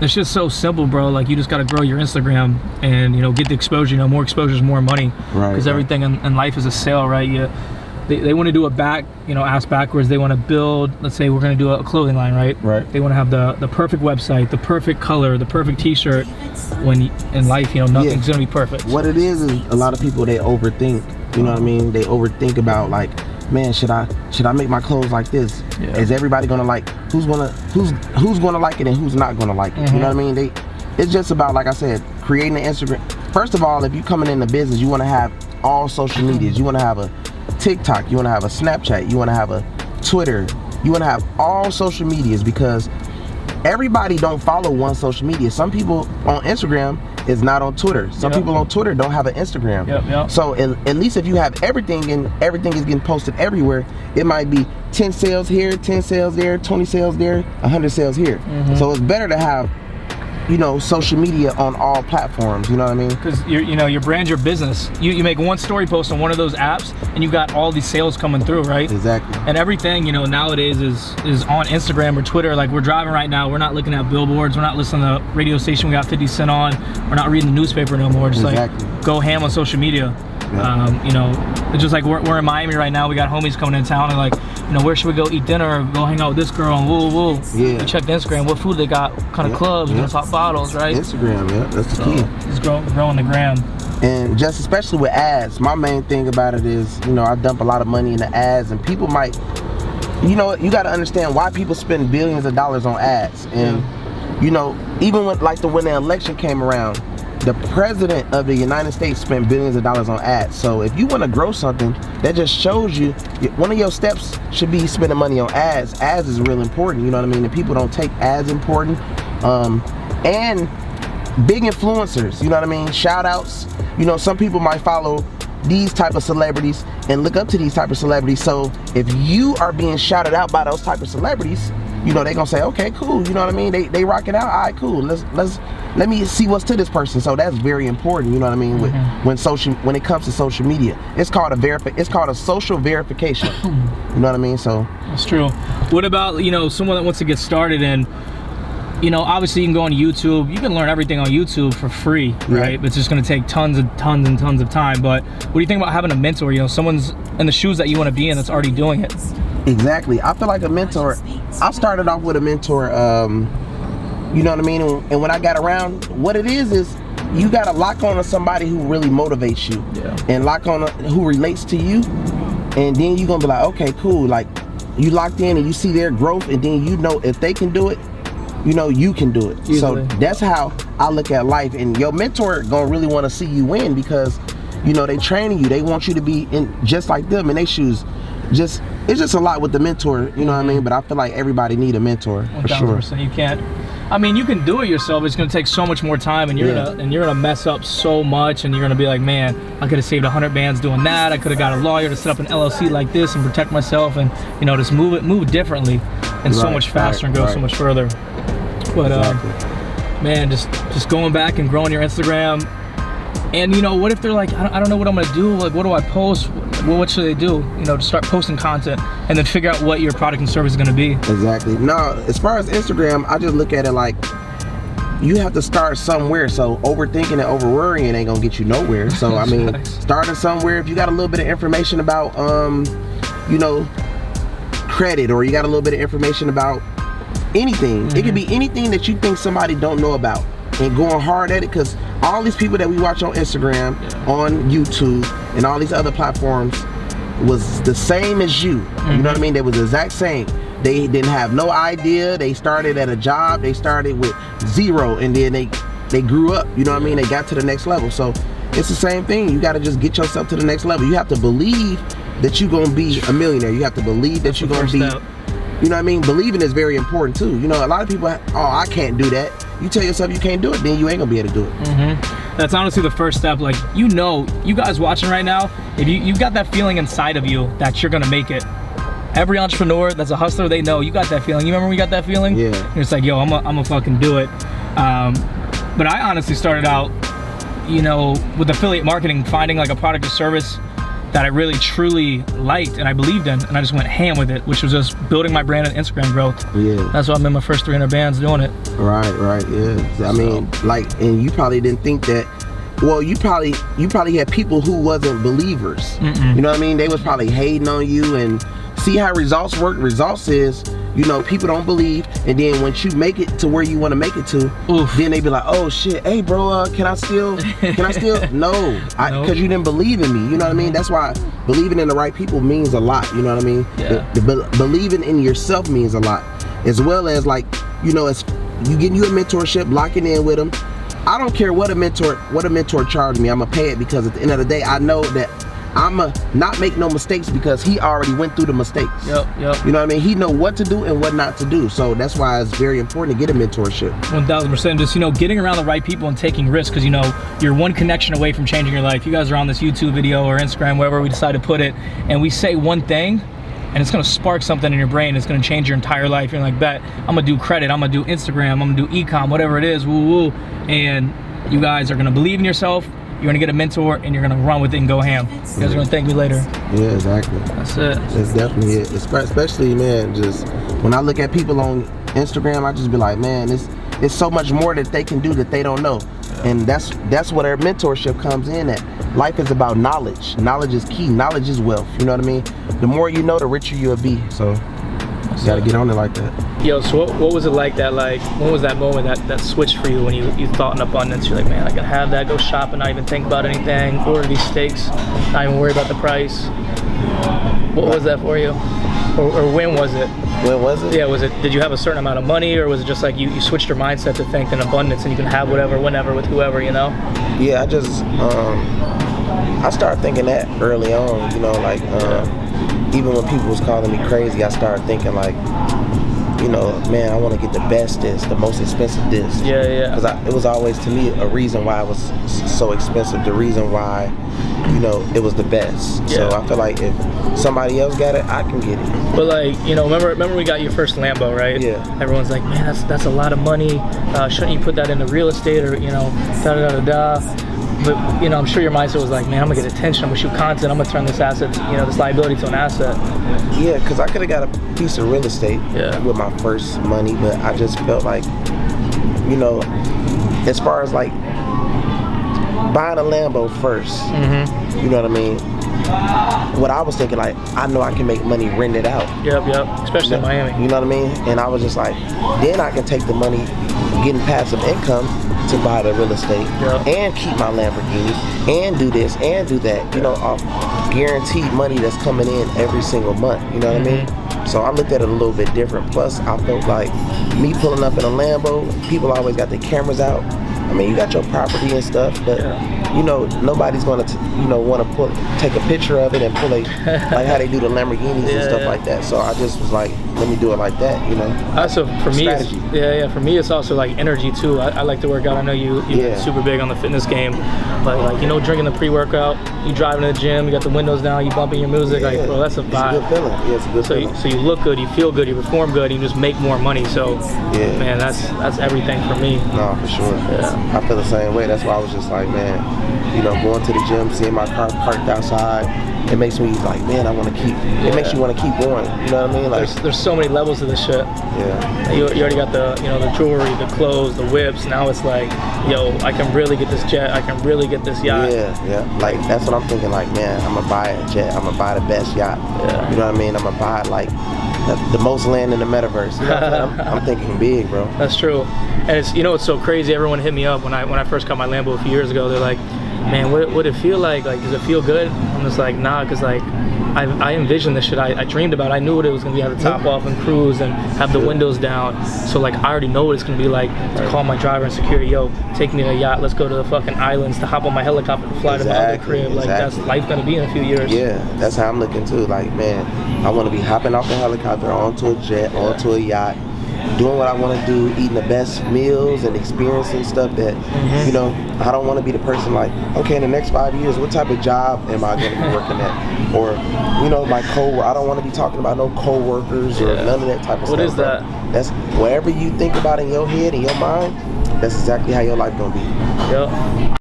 it's just so simple, bro. Like, you just got to grow your Instagram and, you know, get the exposure. You know, more exposure is more money. Right. Because everything in life is a sale, right? They want to do it back, you know, ass backwards. They want to build, let's say we're going to do a clothing line, right? Right. They want to have the perfect website, the perfect color, the perfect t-shirt. When in life, you know, nothing's going to be perfect. What it is a lot of people, they overthink. You know what I mean? They overthink about, like, man, should I make my clothes like this? Yeah. Is everybody gonna like? Who's gonna like it and who's not gonna like it? You know what I mean? It's just about, like I said, creating an Instagram. First of all, if you're coming into business, you want to have all social medias. You want to have a TikTok, you want to have a Snapchat, you want to have a Twitter, you want to have all social medias, because everybody don't follow one social media. Some people on Instagram is not on Twitter. Some people on Twitter don't have an Instagram. So at least if you have everything and everything is getting posted everywhere, it might be 10 sales here, 10 sales there, 20 sales there, 100 sales here. So it's better to have, you know, social media on all platforms, you know what I mean? Because you know, your brand's your business. You make one story post on one of those apps and you got all these sales coming through, right? Exactly. And everything, you know, nowadays is on Instagram or Twitter. Like, we're driving right now, we're not looking at billboards, we're not listening to the radio station we got 50 Cent on, we're not reading the newspaper no more. Just like, go ham on social media. You know, it's just like we're in Miami right now, we got homies coming in town and like, you know, where should we go eat dinner or go hang out with this girl and woo. You check the Instagram, what food they got, what kind of clubs, you know, top bottles, right? Instagram, that's the key. Just growing the gram. And just especially with ads, my main thing about it is, you know, I dump a lot of money into ads, and people might, you know, you got to understand why people spend billions of dollars on ads. And you know, even when the election came around, the president of the United States spent billions of dollars on ads. So if you want to grow something, that just shows you one of your steps should be spending money on ads. Ads is real important, you know what I mean? And people don't take ads important. And big influencers, you know what I mean? Shout outs. You know, some people might follow these type of celebrities and look up to these type of celebrities. So if you are being shouted out by those type of celebrities, you know, they gonna say, okay, cool, you know what I mean? They rock it out. All right, cool. Let me see what's to this person. So that's very important, you know what I mean? When it comes to social media, it's called a social verification. You know what I mean? So that's true. What about, you know, someone that wants to get started, and you know, obviously you can go on YouTube, you can learn everything on YouTube for free, right? But it's just gonna take tons of time. But what do you think about having a mentor? You know, someone's in the shoes that you want to be in that's already doing it. Exactly. I feel like a mentor. I started off with a mentor, you know what I mean? And when I got around, what it is you gotta lock on to somebody who really motivates you, and lock on who relates to you, and then you're gonna be like, okay, cool. Like, you locked in and you see their growth, and then you know if they can do it, you know you can do it. Easily. So that's how I look at life. And your mentor gonna really want to see you win, because you know they training you, they want you to be in just like them in their shoes. It's just a lot with the mentor, you know what I mean? But I feel like everybody need a mentor for sure. You can't. I mean, you can do it yourself. It's gonna take so much more time, and you're gonna mess up so much, and you're gonna be like, man, I could have saved 100 bands doing that. I could have got a lawyer to set up an LLC like this and protect myself, and you know, just move differently, and so much faster and go so much further. But man, just going back and growing your Instagram. And you know, what if they're like, I don't know what I'm gonna do, like what do I post, well, what should they do? You know, just start posting content and then figure out what your product and service is gonna be. Exactly. Now, as far as Instagram, I just look at it like, you have to start somewhere. So overthinking and over worrying ain't gonna get you nowhere. So I mean, starting somewhere. If you got a little bit of information about you know, credit, or you got a little bit of information about anything, it could be anything that you think somebody don't know about, and going hard at it, because all these people that we watch on Instagram, on YouTube, and all these other platforms was the same as you. You know what I mean? They was the exact same. They didn't have no idea. They started at a job. They started with zero, and then they grew up. You know what I mean? They got to the next level. So it's the same thing. You got to just get yourself to the next level. You have to believe that you're gonna be a millionaire. You have to believe that you're gonna be. You know what I mean? Believing is very important too. You know, a lot of people, oh, I can't do that. You tell yourself you can't do it, then you ain't gonna be able to do it. That's honestly the first step. Like, you know, you guys watching right now, if you've got that feeling inside of you that you're gonna make it. Every entrepreneur that's a hustler, they know you got that feeling. You remember when you got that feeling? Yeah. And it's like, yo, I'm gonna fucking do it. But I honestly started out, you know, with affiliate marketing, finding like a product or service that I really truly liked and I believed in, and I just went ham with it, which was just building my brand and Instagram growth. Yeah. That's why I'm in my first 300 bands doing it. Right, yeah. I mean, like, and you probably didn't think that. Well, you probably had people who wasn't believers. You know what I mean? They was probably hating on you, and see how results work. Results is, you know, people don't believe, and then once you make it to where you want to make it to, then they be like, oh shit, hey bro, can I still? No, because you didn't believe in me. You know what I mean? That's why believing in the right people means a lot. You know what I mean? Yeah. Believing in yourself means a lot, as well as, like, you know, as you getting you a mentorship, locking in with them. I don't care what a mentor charged me. I'm gonna pay it, because at the end of the day, I know that I'ma not make no mistakes, because he already went through the mistakes. Yep. You know what I mean? He know what to do and what not to do. So that's why it's very important to get a mentorship. 1000%. Just, you know, getting around the right people and taking risks, because, you know, you're one connection away from changing your life. You guys are on this YouTube video or Instagram, wherever we decide to put it, and we say one thing, and it's gonna spark something in your brain. It's gonna change your entire life. You're like, bet, I'm gonna do credit, I'm gonna do Instagram, I'm gonna do e-com, whatever it is, woo. And you guys are gonna believe in yourself, you're gonna get a mentor, and you're gonna run with it and go ham. You guys are gonna thank me later. Yeah, exactly. That's it. That's definitely it. Especially, man, just when I look at people on Instagram, I just be like, man, it's so much more that they can do that they don't know. And that's where their mentorship comes in at. Life is about knowledge. Knowledge is key. Knowledge is wealth. You know what I mean? The more you know, the richer you'll be. So you gotta get on it like that. Yo, so what was it like that, like, when was that moment that switched for you, when you thought in abundance? You're like, man, I can have that, go shopping, not even think about anything, order these steaks, not even worry about the price. What was that for you? Or when was it? When was it? Yeah, did you have a certain amount of money, or was it just like you switched your mindset to think in abundance and you can have whatever, whenever, with whoever, you know? Yeah, I started thinking that early on, you know, like, even when people was calling me crazy, I started thinking like, you know, man, I want to get the best disc, the most expensive disc. Yeah. Because it was always, to me, a reason why it was so expensive, the reason why, you know, it was the best. Yeah. So I feel like if somebody else got it, I can get it. But, like, you know, remember we got your first Lambo, right? Yeah. Everyone's like, man, that's a lot of money. Shouldn't you put that into real estate, or, you know, da-da-da-da-da. But, you know, I'm sure your mindset was like, man, I'm gonna get attention, I'm gonna shoot content, I'm gonna turn this asset, you know, this liability to an asset. Yeah, because I could have got a piece of real estate with my first money, but I just felt like, you know, as far as like buying a Lambo first, you know what I mean? What I was thinking, like, I know I can make money rent it out. Yep, especially in Miami. You know what I mean? And I was just like, then I can take the money, getting passive income, to buy the real estate and keep my Lamborghini and do this and do that, you know, off guaranteed money that's coming in every single month, you know what I mean? So I looked at it a little bit different. Plus, I felt like me pulling up in a Lambo, people always got their cameras out. I mean, you got your property and stuff, but you know, nobody's gonna, want to take a picture of it and pull like how they do the Lamborghinis and stuff like that. So I just was like, let me do it like that, you know. Also, for me, for me, it's also like energy too. I like to work out. I know you're super big on the fitness game, but like, you know, drinking the pre-workout, you driving to the gym, you got the windows down, you bumping your music, like, bro, that's a vibe. It's a good feeling. Yeah, it's a good feeling. So you look good, you feel good, you perform good, and you just make more money. So man, that's everything for me. No, for sure. Yeah. I feel the same way. That's why I was just like, man, you know, going to the gym, seeing my car parked outside, it makes me like, man, I want to keep. It makes you want to keep going. You know what I mean? Like, there's so many levels to this shit. Yeah. You already got the the jewelry, the clothes, the whips. Now it's like, yo, I can really get this jet. I can really get this yacht. Yeah. Like, that's what I'm thinking. Like, man, I'm gonna buy a jet. I'm gonna buy the best yacht. Yeah. You know what I mean? I'm gonna buy like the most land in the metaverse. You know, I'm thinking big, bro. That's true. And it's, you know, it's so crazy. Everyone hit me up when I first got my Lambo a few years ago. They're like, man, what it feel like? Like, does it feel good? I'm just like, nah, because like I envisioned this shit. I dreamed about it. I knew what it was gonna be. Have the top off and cruise and have the windows down. So like, I already know what it's gonna be like to call my driver and security, yo, take me to a yacht. Let's go to the fucking islands, to hop on my helicopter to fly to my other crib. Like, that's life gonna be in a few years. Yeah, that's how I'm looking too. Like, man, I want to be hopping off the helicopter onto a jet, onto a yacht, doing what I want to do, eating the best meals and experiencing stuff that, you know, I don't want to be the person like, okay, in the next 5 years, what type of job am I going to be working at? Or, you know, my I don't want to be talking about no co-workers or none of that type of stuff. What is that? That's whatever you think about in your head, in your mind, that's exactly how your life going to be. Yep.